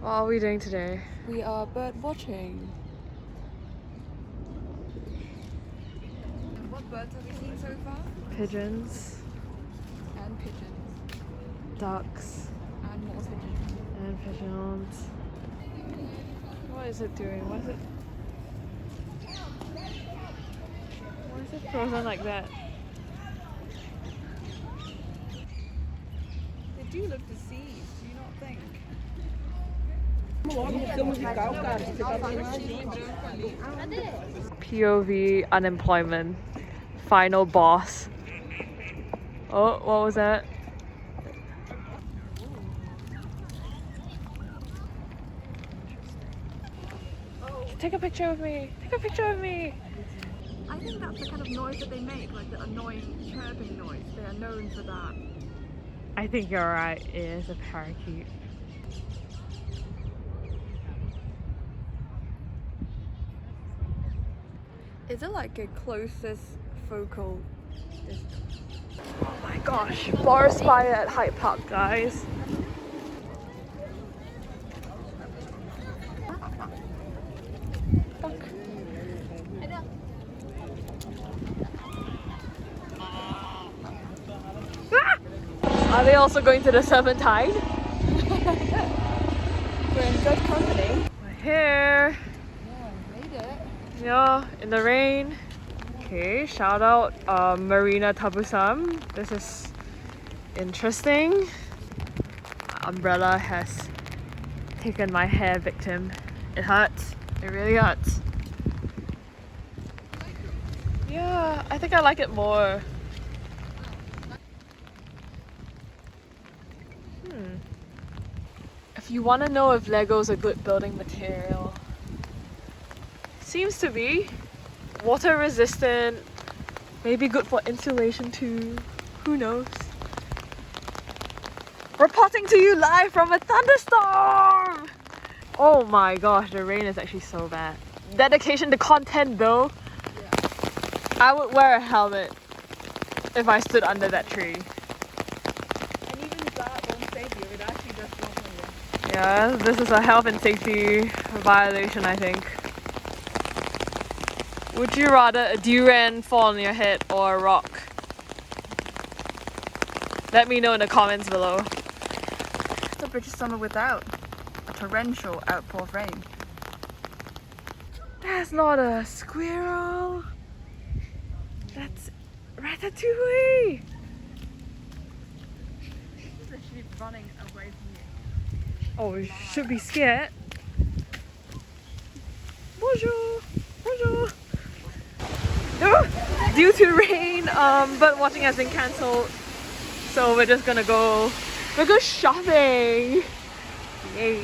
What are we doing today? We are bird watching. What birds have we seen so far? Pigeons. And pigeons. Ducks. And more pigeons. And pigeons. What is it doing? Why is it frozen like that? They do look deceased, do you not think? POV unemployment. Final boss. Oh, what was that? Take a picture of me! Take a picture of me! I think that's the kind of noise that they make, like the annoying chirping noise. They are known for that. I think you're right, it is a parakeet. Is it like a closest focal distance? Oh my gosh, forest fire at Hyde Park, guys. Fuck. Ah! Are they also going to the Serpentine? We're in good company. We're here. Yeah, made it. Yeah, in the rain. Okay, shout out Marina Tabusam. This is interesting. Umbrella has taken my hair victim. It hurts. It really hurts. Yeah, I think I like it more. If you want to know if Lego's a good building material, seems to be. Water resistant, maybe good for insulation too. Who knows? Reporting to you live from a thunderstorm! Oh my gosh, the rain is actually so bad. Dedication to content though. Yeah. I would wear a helmet if I stood under that tree. And even that won't save you, it actually just won't save you. Yeah, this is a health and safety violation, I think. Would you rather a durian fall on your head or a rock? Let me know in the comments below. The British summer without a torrential outpour of rain. That's not a squirrel. That's Ratatouille. He's literally running away from you. Oh, you should be scared. Bonjour. Bonjour. Due to rain, bird watching has been cancelled. So we're just gonna go shopping. Yay.